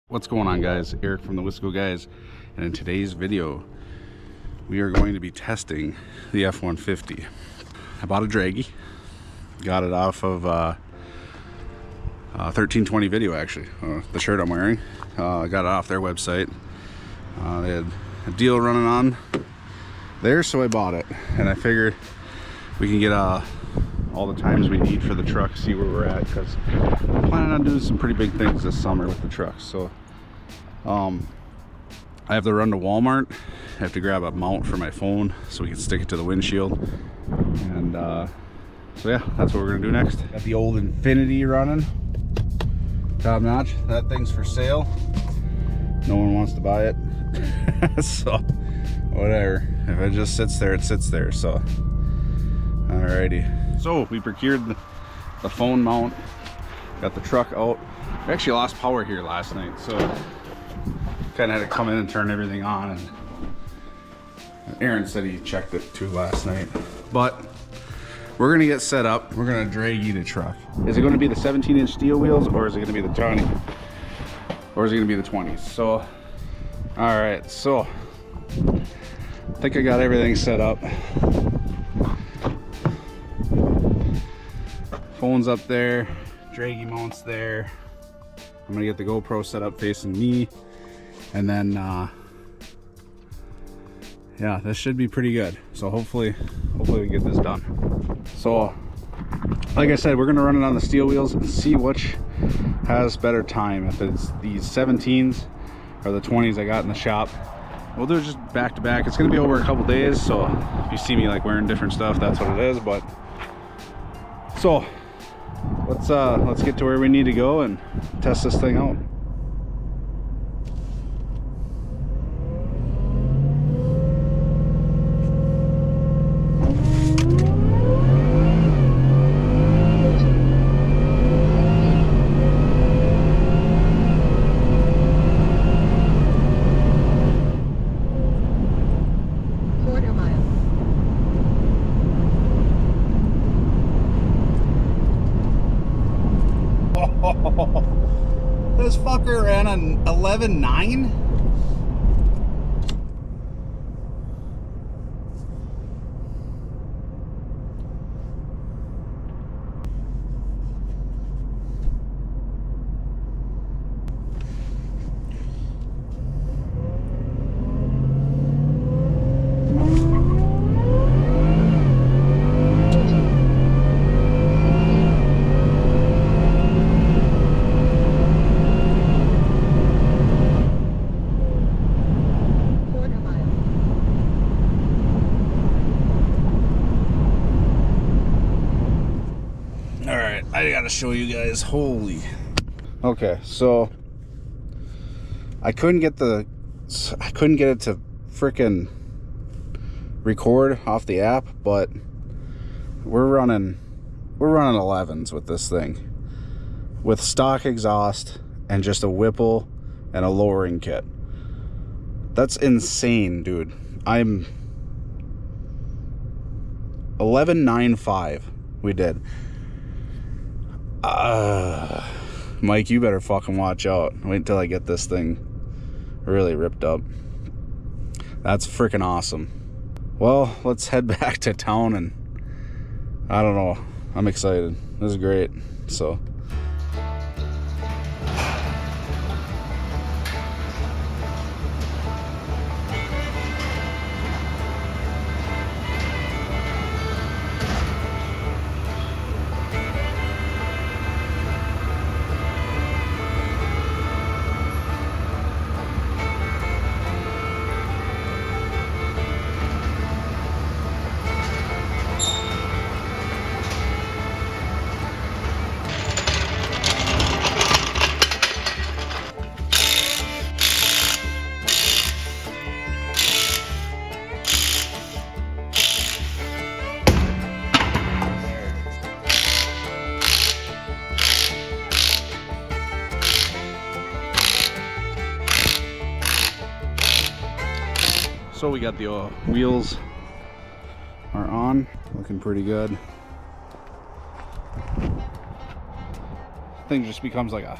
What's going on, guys? Eric from TheWiscoGuyz, and in today's video we are going to be testing the F-150. I bought a draggy, got it off of 1320 Video, actually, the shirt I'm wearing. I got it off their website. They had a deal running on there, so I bought it, and I figured we can get all the times we need for the truck, see where we're at, because I'm planning on doing some pretty big things this summer with the truck. So I have to run to Walmart. I have to grab a mount for my phone so we can stick it to the windshield, and so yeah, that's what we're gonna do next. Got the old Infinity running, top notch. That thing's for sale, no one wants to buy it. So whatever, if it just sits there, it sits there. So alrighty, so we procured the phone mount, got the truck out. We actually lost power here last night, so kind of had to come in and turn everything on, and Aaron said he checked it too last night. But we're gonna get set up, we're gonna draggy the truck. Is it gonna be the 17-inch steel wheels, or is it gonna be the 20, or is it gonna be the 20s? So all right, so I think I got everything set up. Phone's up there, draggy mount's there. I'm gonna get the GoPro set up facing me, and then yeah, this should be pretty good. So hopefully we get this done. So like I said, we're gonna run it on the steel wheels and see which has better time, if it's these 17s or the 20s I got in the shop. We'll do it just back to back. It's gonna be over a couple days, so if you see me like wearing different stuff, that's what it is. But so let's get to where we need to go and test this thing out. This fucker ran an 11.9. I gotta show you guys. Holy. Okay, so I couldn't get it to frickin' record off the app, but we're running 11s with this thing, with stock exhaust and just a Whipple and a lowering kit. That's insane, dude. I'm 11.95 we did. Mike, you better fucking watch out. Wait until I get this thing really ripped up. That's freaking awesome. Well, let's head back to town, and I don't know, I'm excited. This is great. So So we got the wheels are on, looking pretty good. Thing just becomes like a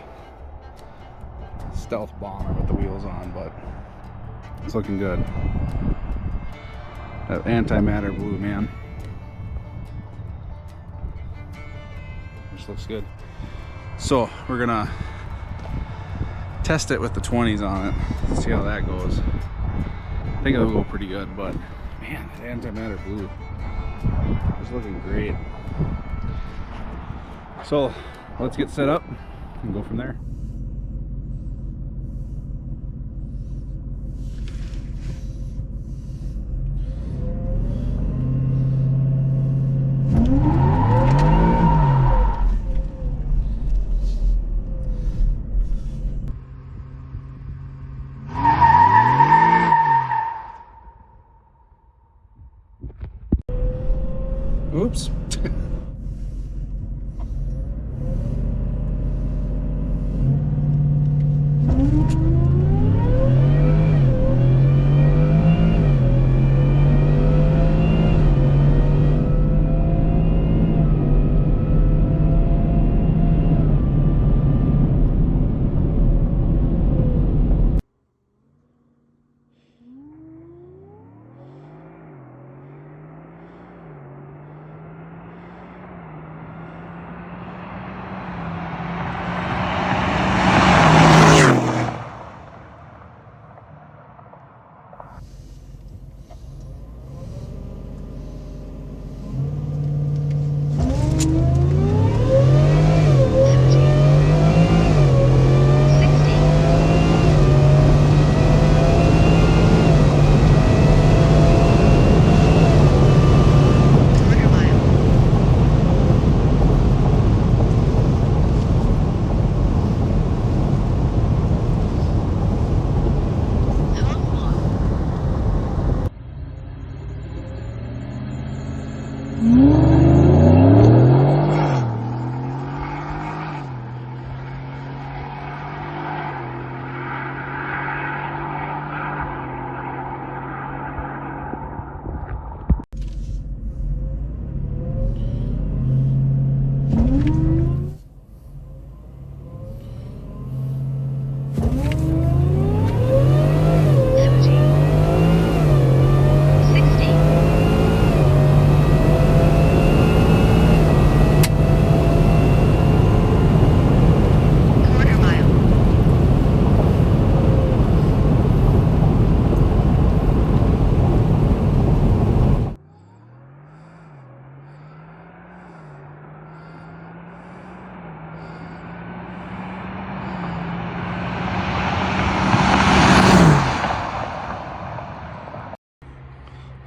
stealth bomber with the wheels on, but it's looking good. That antimatter blue, man. Just looks good. So we're gonna test it with the 20s on it, see how that goes. I think it'll go pretty good, but man, that antimatter blue is looking great. So let's get set up and go from there. Oops.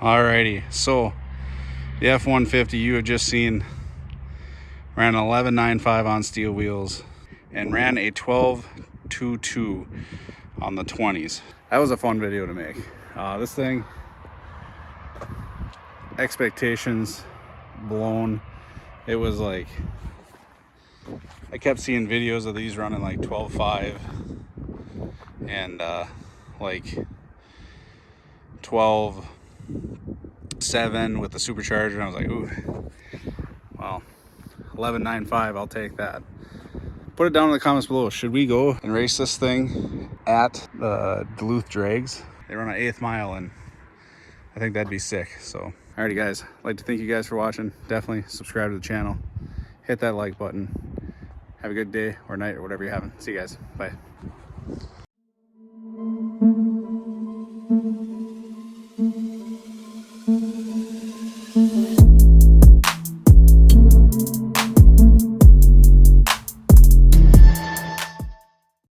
Alrighty, so the F-150 you have just seen ran an 11.95 on steel wheels and ran a 12.22 on the 20s. That was a fun video to make. This thing, expectations blown. It was like, I kept seeing videos of these running like 12.5 and like 12.7 with the supercharger, and I was like, ooh, well, 11.95, I'll take that. Put it down in the comments below. Should we go and race this thing at the Duluth Drags? They run an 1/8 mile, and I think that'd be sick. So, alrighty guys, I'd like to thank you guys for watching. Definitely subscribe to the channel. Hit that like button. Have a good day or night or whatever you're having. See you guys. Bye.